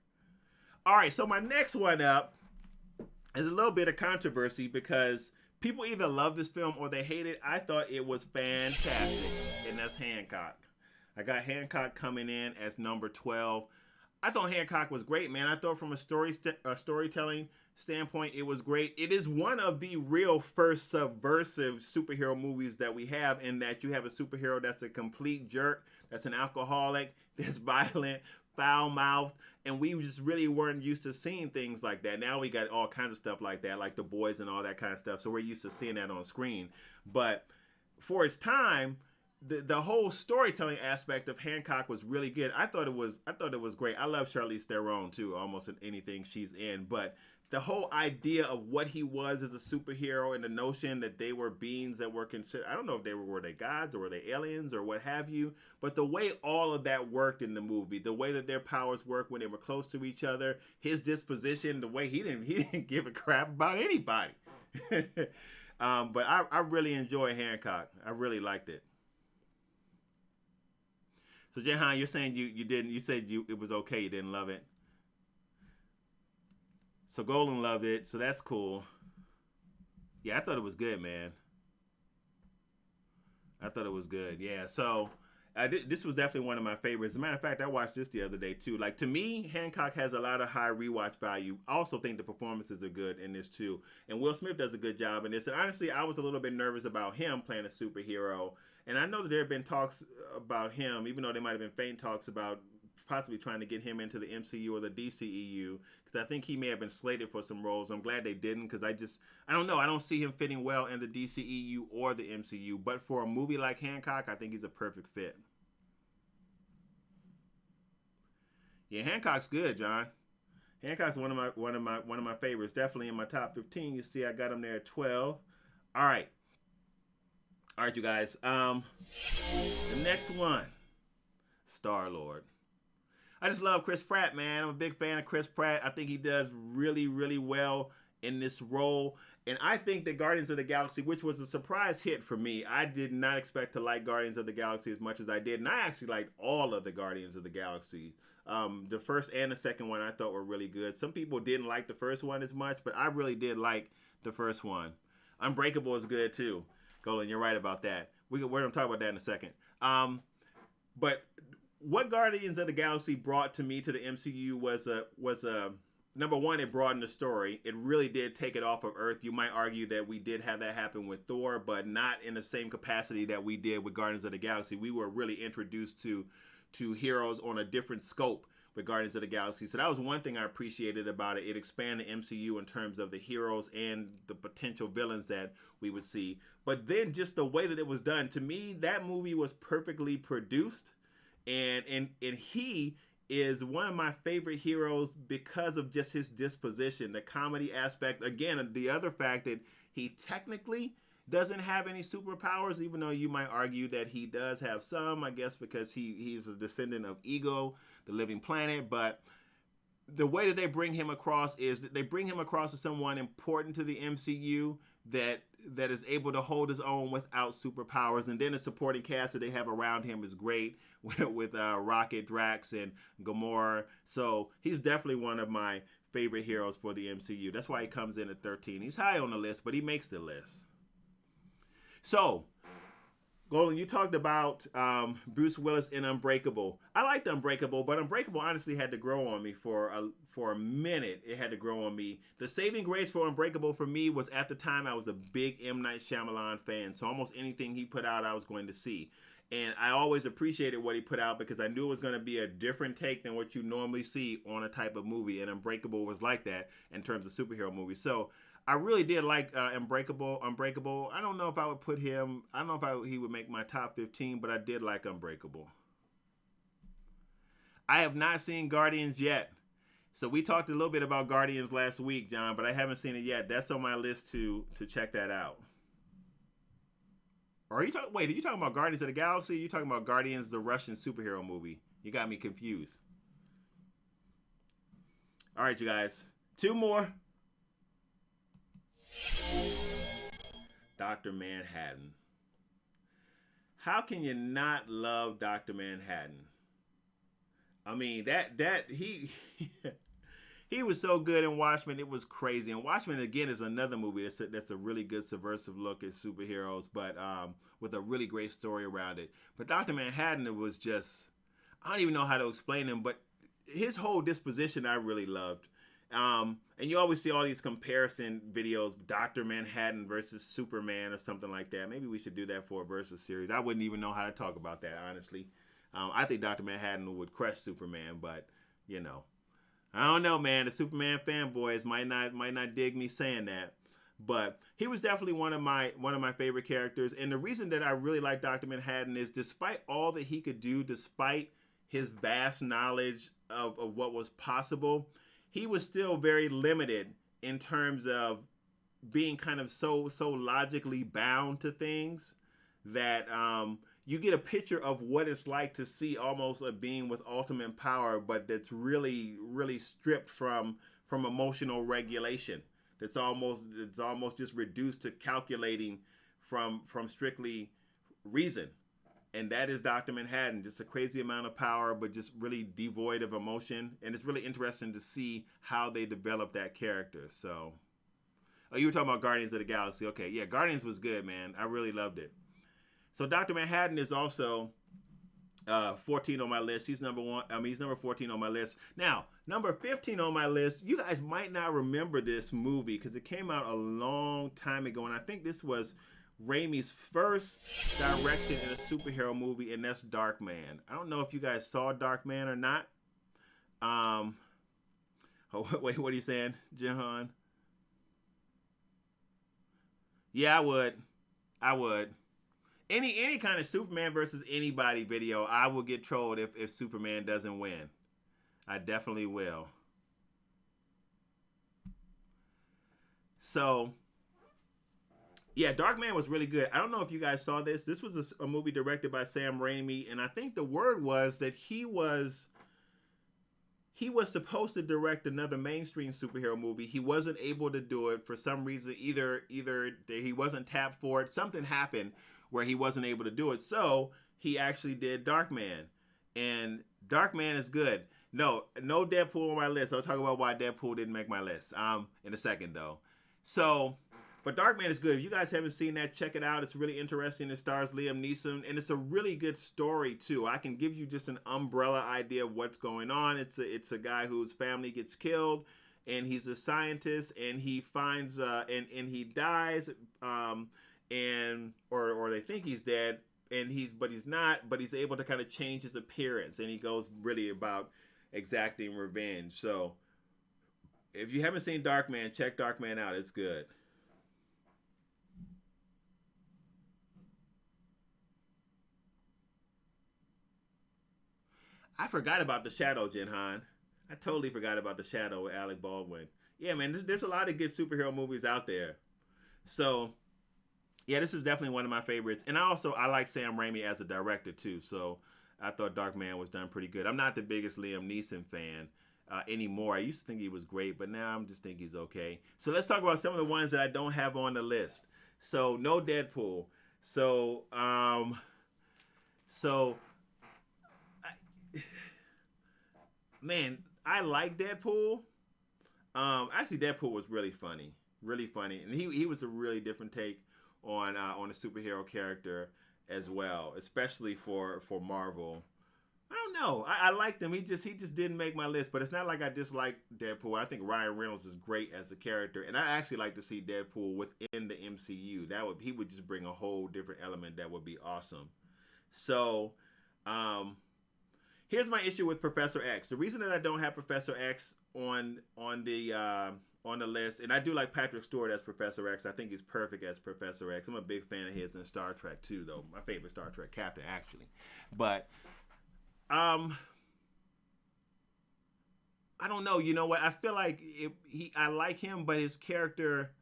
All right, so my next one up is a little bit of controversy because people either love this film or they hate it. I thought it was fantastic, and that's Hancock. I got Hancock coming in as number 12. I thought Hancock was great, man. I thought from a storytelling standpoint, it was great. It is one of the real first subversive superhero movies that we have, in that you have a superhero that's a complete jerk, that's an alcoholic, that's violent, foul-mouthed, and we just really weren't used to seeing things like that. Now we got all kinds of stuff like that, like The Boys and all that kind of stuff, so we're used to seeing that on screen. But for its time, the whole storytelling aspect of Hancock was really good. I thought it was great. I love Charlize Theron too, almost in anything she's in. But the whole idea of what he was as a superhero, and the notion that they were beings that were considered, I don't know if were they gods or were they aliens or what have you, but the way all of that worked in the movie, the way that their powers worked when they were close to each other, his disposition, the way he didn't give a crap about anybody. But I really enjoy Hancock. I really liked it. So Jehan, you're saying you didn't. You said it was okay. You didn't love it. So Golden loved it. So that's cool. Yeah, I thought it was good, man. I thought it was good. Yeah. So This was definitely one of my favorites. As a matter of fact, I watched this the other day too. Like, to me, Hancock has a lot of high rewatch value. I also think the performances are good in this too, and Will Smith does a good job in this. And honestly, I was a little bit nervous about him playing a superhero. And I know that there have been talks about him, even though there might have been faint talks about possibly trying to get him into the MCU or the DCEU, because I think he may have been slated for some roles. I'm glad they didn't, because I don't know. I don't see him fitting well in the DCEU or the MCU. But for a movie like Hancock, I think he's a perfect fit. Yeah, Hancock's good, John. Hancock's one of my favorites. Definitely in my top 15. You see, I got him there at 12. All right, all right, you guys. The next one, Star Lord. I just love Chris Pratt, man. I'm a big fan of Chris Pratt. I think he does really, really well in this role. And I think that Guardians of the Galaxy, which was a surprise hit for me, I did not expect to like Guardians of the Galaxy as much as I did. And I actually liked all of the Guardians of the Galaxy. The first and the second one I thought were really good. Some people didn't like the first one as much, but I really did like the first one. Unbreakable is good too. Golan, you're right about that. We're going to talk about that in a second. But what Guardians of the Galaxy brought to me to the MCU was a number one, it broadened the story. It really did take it off of Earth. You might argue that we did have that happen with Thor, but not in the same capacity that we did with Guardians of the Galaxy. We were really introduced to heroes on a different scope with Guardians of the Galaxy. So that was one thing I appreciated about it. It expanded MCU in terms of the heroes and the potential villains that we would see. But then just the way that it was done, to me, that movie was perfectly produced. And he is one of my favorite heroes because of just his disposition, the comedy aspect. Again, the other fact that he technically doesn't have any superpowers, even though you might argue that he does have some, I guess, because he's a descendant of Ego, the living planet. But the way that they bring him across is that they bring him across as someone important to the MCU that is able to hold his own without superpowers. And then the supporting cast that they have around him is great with Rocket, Drax, and Gamora. So he's definitely one of my favorite heroes for the MCU. That's why he comes in at 13. He's high on the list, but he makes the list. So, Golan, you talked about Bruce Willis in Unbreakable. I liked Unbreakable, but Unbreakable honestly had to grow on me for a minute. It had to grow on me. The saving grace for Unbreakable for me was, at the time, I was a big M. Night Shyamalan fan, so almost anything he put out I was going to see. And I always appreciated what he put out because I knew it was going to be a different take than what you normally see on a type of movie, and Unbreakable was like that in terms of superhero movies. So I really did like Unbreakable. I don't know if I would put him, I don't know if he would make my top 15, but I did like Unbreakable. I have not seen Guardians yet. So we talked a little bit about Guardians last week, John, but I haven't seen it yet. That's on my list to check that out. Or are you talking about Guardians of the Galaxy? Or are you talking about Guardians, the Russian superhero movie? You got me confused. All right, you guys. 2 more. Dr. Manhattan. How can you not love Dr. Manhattan? I mean, he he was so good in Watchmen, it was crazy. And Watchmen, again, is another movie that's a really good subversive look at superheroes, but with a really great story around it. But Dr. Manhattan, it was just, I don't even know how to explain him, but his whole disposition I really loved. And you always see all these comparison videos, Dr. Manhattan versus Superman or something like that. Maybe we should do that for a versus series. I wouldn't even know how to talk about that, honestly. I think Dr. Manhattan would crush Superman, but, you know. I don't know, man. The Superman fanboys might not dig me saying that, but he was definitely one of my favorite characters. And the reason that I really like Dr. Manhattan is, despite all that he could do, despite his vast knowledge of what was possible, he was still very limited in terms of being kind of so logically bound to things that you get a picture of what it's like to see almost a being with ultimate power, but that's really, really stripped from emotional regulation. It's almost just reduced to calculating from strictly reason. And that is Dr. Manhattan. Just a crazy amount of power, but just really devoid of emotion. And it's really interesting to see how they develop that character. So, oh, you were talking about Guardians of the Galaxy. Okay, yeah, Guardians was good, man. I really loved it. So Dr. Manhattan is also 14 on my list. He's number one. I mean, he's number 14 on my list. Now, number 15 on my list. You guys might not remember this movie because it came out a long time ago, and I think this was Raimi's first directed in a superhero movie, and that's Darkman. I don't know if you guys saw Darkman or not. Oh, wait, what are you saying, Jinhan? Yeah, I would. I would. Any kind of Superman versus anybody video, I will get trolled if Superman doesn't win. I definitely will. So, yeah, Darkman was really good. I don't know if you guys saw this. This was a movie directed by Sam Raimi, and I think the word was that he was supposed to direct another mainstream superhero movie. He wasn't able to do it for some reason. Either he wasn't tapped for it. Something happened where he wasn't able to do it. So he actually did Darkman, and Darkman is good. No Deadpool on my list. I'll talk about why Deadpool didn't make my list in a second though. So, but Darkman is good. If you guys haven't seen that, check it out. It's really interesting. It stars Liam Neeson, and it's a really good story too. I can give you just an umbrella idea of what's going on. It's a guy whose family gets killed, and he's a scientist, and he finds and he dies, and or they think he's dead, and he's not, but he's able to kind of change his appearance, and he goes really about exacting revenge. So, if you haven't seen Darkman, check Darkman out. It's good. I forgot about The Shadow, Jinhan. I totally forgot about The Shadow with Alec Baldwin. Yeah, man, there's a lot of good superhero movies out there. So, yeah, this is definitely one of my favorites. And I like Sam Raimi as a director too. So, I thought Darkman was done pretty good. I'm not the biggest Liam Neeson fan anymore. I used to think he was great, but now I'm just think he's okay. So, let's talk about some of the ones that I don't have on the list. So, no Deadpool. So, so man, I like Deadpool. Actually, Deadpool was really funny, and he was a really different take on a superhero character as well, especially for Marvel. I don't know. I liked him. He just didn't make my list, but it's not like I dislike Deadpool. I think Ryan Reynolds is great as a character, and I actually like to see Deadpool within the MCU. He would just bring a whole different element that would be awesome. So, um, here's my issue with Professor X. The reason that I don't have Professor X on the list, and I do like Patrick Stewart as Professor X. I think he's perfect as Professor X. I'm a big fan of his in Star Trek too, though. My favorite Star Trek captain, actually. But I don't know. You know what? I feel like I like him, but his character.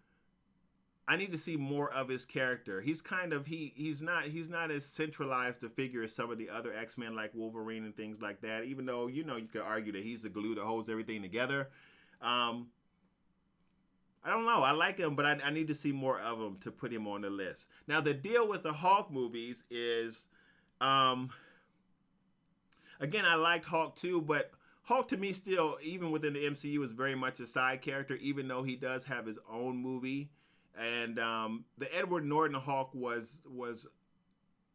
I need to see more of his character. He's kind of he's not as centralized a figure as some of the other X-Men like Wolverine and things like that. Even though you could argue that he's the glue that holds everything together. I don't know. I like him, but I need to see more of him to put him on the list. Now the deal with the Hulk movies is, again, I liked Hulk too, but Hulk to me still, even within the MCU, is very much a side character, even though he does have his own movie. And the Edward Norton Hulk was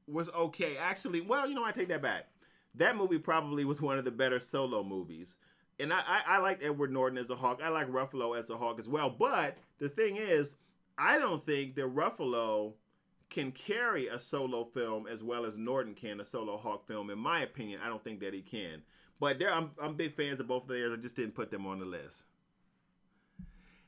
okay. Actually, well, I take that back. That movie probably was one of the better solo movies. And I like Edward Norton as a Hulk. I like Ruffalo as a Hulk as well. But the thing is, I don't think that Ruffalo can carry a solo film as well as Norton can a solo Hulk film. In my opinion, I don't think that he can. But I'm big fans of both of theirs. I just didn't put them on the list.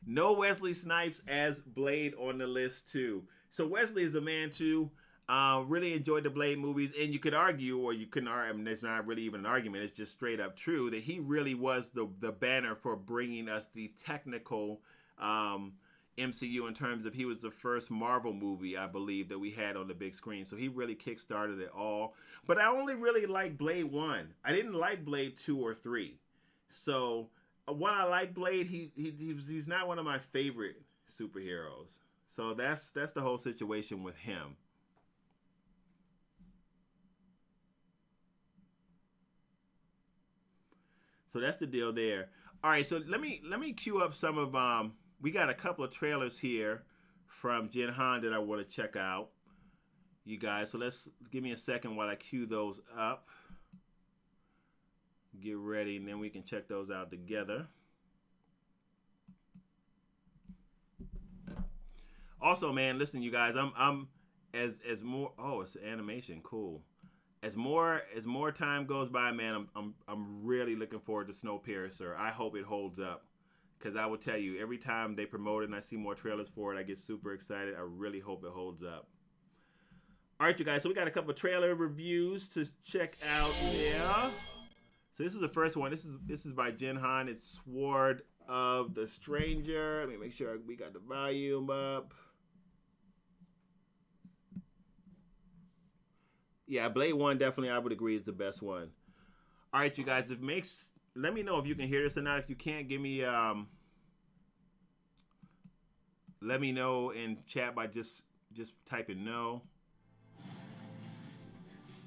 No Wesley Snipes as Blade on the list too. So Wesley is a man too. Really enjoyed the Blade movies, and you could argue, or you couldn't argue. I mean, it's not really even an argument. It's just straight up true that he really was the banner for bringing us the technical MCU in terms of he was the first Marvel movie, I believe, that we had on the big screen. So he really kickstarted it all. But I only really liked Blade 1. I didn't like Blade 2 or 3. So while I like Blade, he's not one of my favorite superheroes. So that's the whole situation with him. So that's the deal there. All right, so let me cue up some of we got a couple of trailers here from Jinhan that I want to check out, you guys. So let's give me a second while I cue those up. get ready, and then we can check those out together. Also, man, listen, you guys, I'm as more. Oh, it's animation, cool. As more time goes by, man, I'm really looking forward to Snowpiercer. I hope it holds up, because I will tell you, every time they promote it and I see more trailers for it, I get super excited. I really hope it holds up. All right, you guys, so we got a couple of trailer reviews to check out there. So this is the first one. This is by Jinhan. It's Sword of the Stranger. Let me make sure we got the volume up. Yeah, Blade 1 definitely, I would agree, is the best one. All right, you guys, let me know if you can hear this or not. If you can't, give me let me know in chat by just typing no.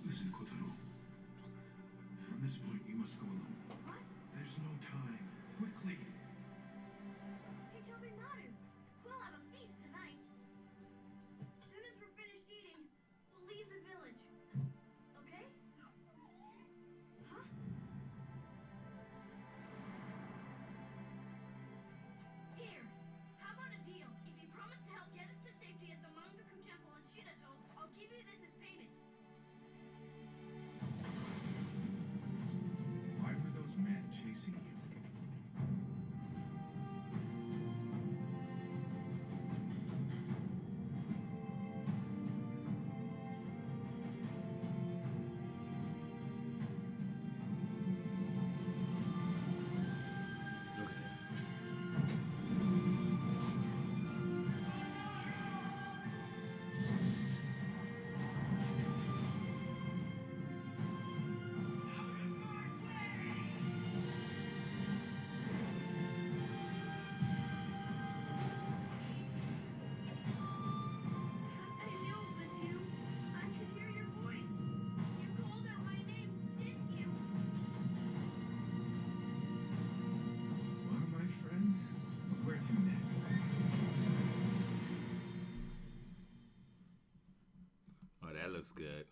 Listen, Kotaro. From this point, you must go alone. What? There's no time. Quickly. Hey, Toby Maru, we'll have a feast tonight. As soon as we're finished eating, we'll leave the village. Okay? Huh? Here, how about a deal? If you promise to help get us to safety at the Mangaku Temple in Shirato, I'll give you this as payment. Why were those men chasing you? I knew it was you. I could hear your voice. You called out my name, didn't you? Well, my friend, where to next? Oh, that looks good.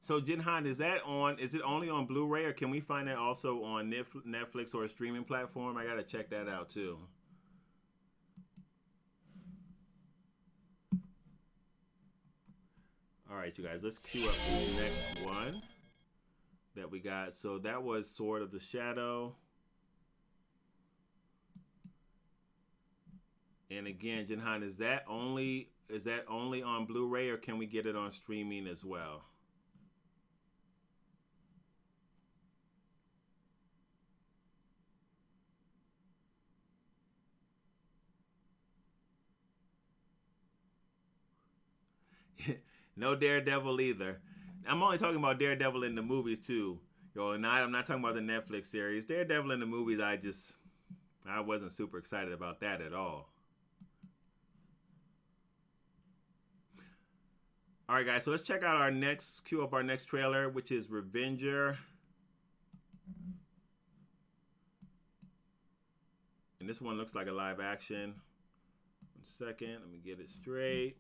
So Jinhan, is it only on Blu-ray, or can we find it also on Netflix or a streaming platform? I gotta check that out too. All right, you guys, let's queue up the next one that we got. So that was Sword of the Shadow. And again, Jinhan, is that only on Blu-ray, or can we get it on streaming as well? No Daredevil either. I'm only talking about Daredevil in the movies too. I'm not talking about the Netflix series. Daredevil in the movies, I wasn't super excited about that at all. All right, guys, so let's check out queue up our next trailer, which is Revenger. And this one looks like a live action. 1 second, let me get it straight.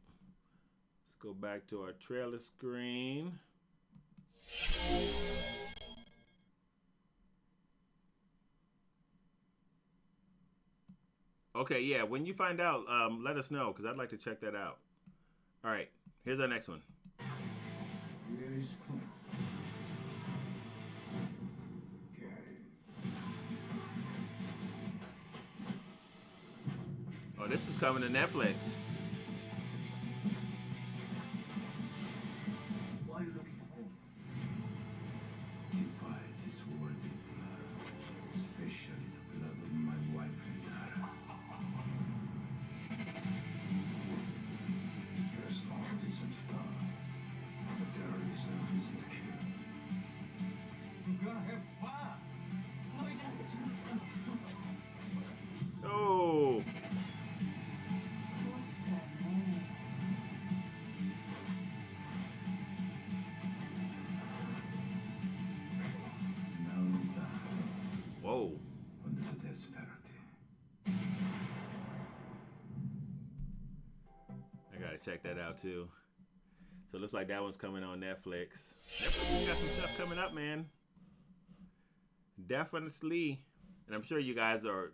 Let's go back to our trailer screen. Okay, yeah, when you find out, let us know, because I'd like to check that out. All right, here's our next one. Where is Clint? Got it. Oh, this is coming to Netflix. Why are you looking home? To fight this war in blood, especially the blood of my wife and daughter. There's no reason to die, but there is no reason to kill. We're gonna have fun. Oh. Whoa. Under the death penalty. I gotta check that out too. So it looks like that one's coming on Netflix. Netflix got some stuff coming up, man. definitely. And I'm sure you guys are.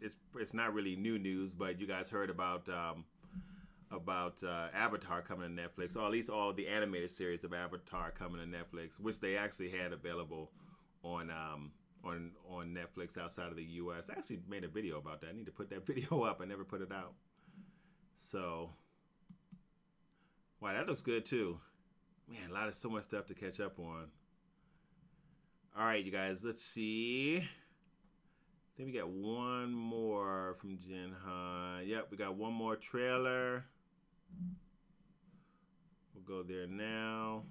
It's not really new news, but you guys heard about Avatar coming to Netflix, or at least all of the animated series of Avatar coming to Netflix, which they actually had available on Netflix outside of the U.S. I actually made a video about that. I need to put that video up. I never put it out. So, wow, that looks good too. Man, so much stuff to catch up on. All right, you guys, let's see. I think we got one more from Jinhan. Yep, we got one more trailer. We'll go there now.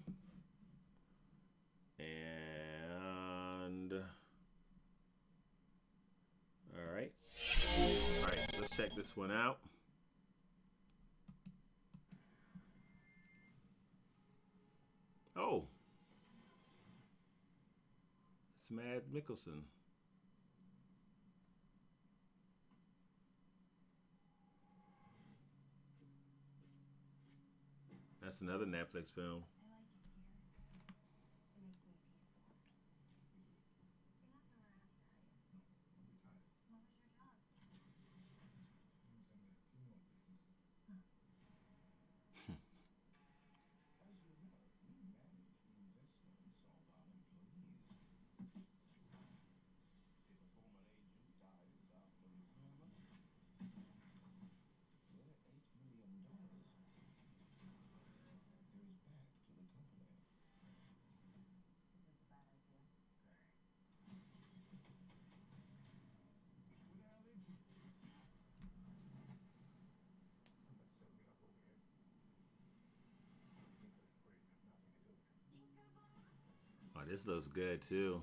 And all right. All right, let's check this one out. Oh. It's Mad Mikkelsen. That's another Netflix film. Oh, this looks good too.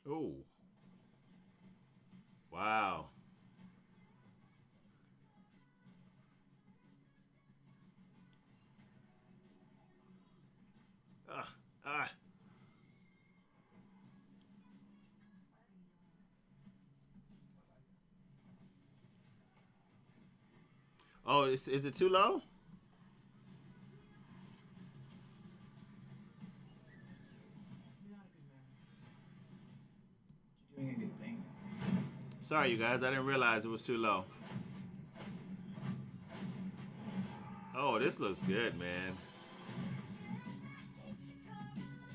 Oh, wow. Ah, ah. Oh, is it too low? Doing a good thing. Sorry, you guys. I didn't realize it was too low. Oh, this looks good, man.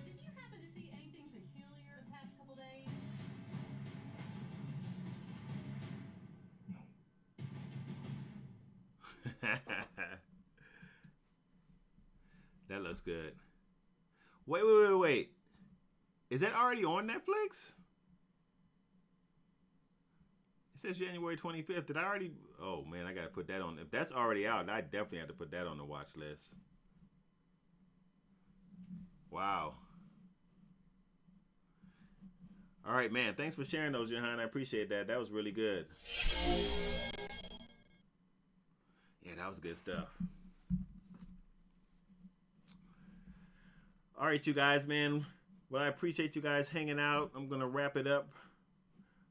Did you happen to see anything peculiar the past couple days? That looks good. Wait. Is that already on Netflix? It says January 25th. Did I already? Oh, man, I got to put that on. If that's already out, I definitely have to put that on the watch list. Wow. All right, man. Thanks for sharing those, Johan. I appreciate that. That was really good. Yeah, that was good stuff. All right, you guys, man. Well, I appreciate you guys hanging out. I'm going to wrap it up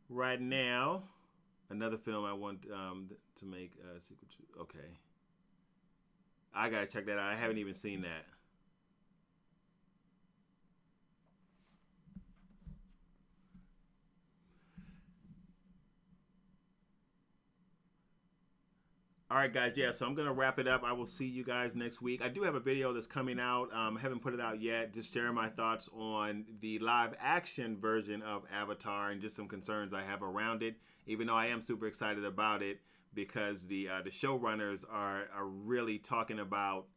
right now. Another film I want to make a sequel to. Okay. I got to check that out. I haven't even seen that. All right, guys. Yeah, so I'm going to wrap it up. I will see you guys next week. I do have a video that's coming out. I haven't put it out yet. Just sharing my thoughts on the live action version of Avatar and just some concerns I have around it, even though I am super excited about it because the showrunners are really talking about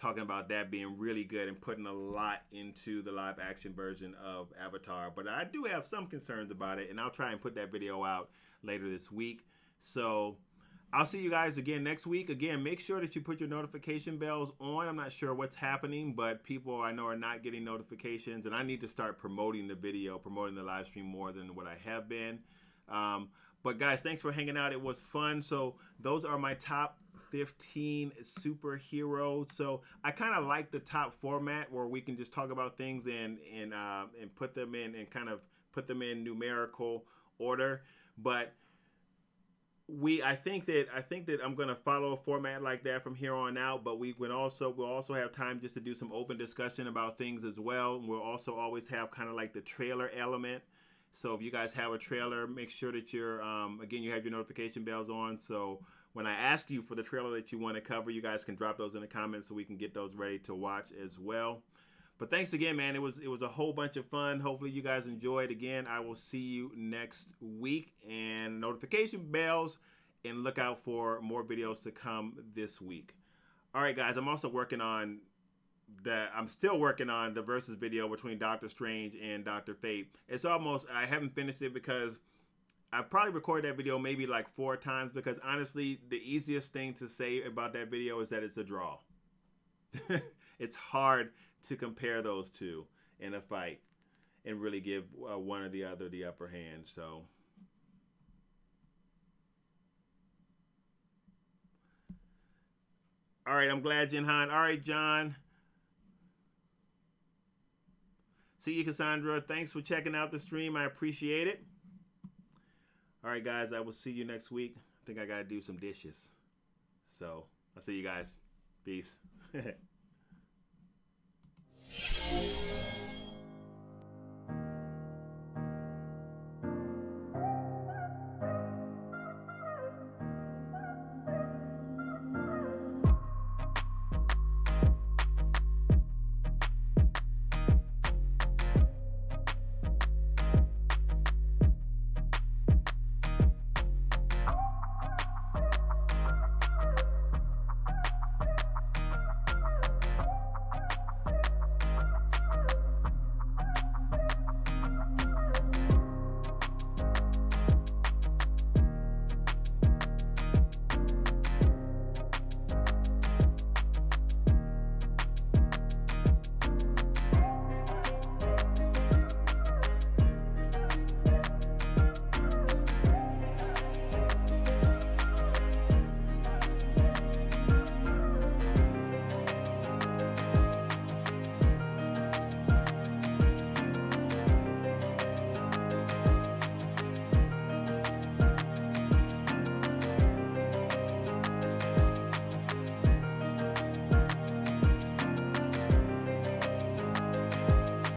that being really good and putting a lot into the live action version of Avatar. But I do have some concerns about it, and I'll try and put that video out later this week. So I'll see you guys again next week. Again, make sure that you put your notification bells on. I'm not sure what's happening, but people I know are not getting notifications, and I need to start promoting the video, promoting the live stream more than what I have been. But guys, thanks for hanging out. It was fun. So those are my top 15 superheroes. So I kind of like the top format where we can just talk about things and put them in and kind of put them in numerical order. But I think that I'm gonna follow a format like that from here on out. But we'll also have time just to do some open discussion about things as well. We'll also always have kind of like the trailer element. So if you guys have a trailer, make sure that you're again, you have your notification bells on. So when I ask you for the trailer that you want to cover, you guys can drop those in the comments so we can get those ready to watch as well. But thanks again, man. It was a whole bunch of fun. Hopefully you guys enjoyed. Again, I will see you next week, and notification bells, and look out for more videos to come this week. All right, guys. I'm still working on the versus video between Doctor Strange and Dr. Fate. I haven't finished it because I probably recorded that video maybe like 4 times, because honestly, the easiest thing to say about that video is that it's a draw. It's hard to compare those two in a fight and really give one or the other the upper hand. So all right, I'm glad, Jinhan. All right, John. See you, Cassandra. Thanks for checking out the stream. I appreciate it. All right, guys, I will see you next week. I think I got to do some dishes. So I'll see you guys. Peace.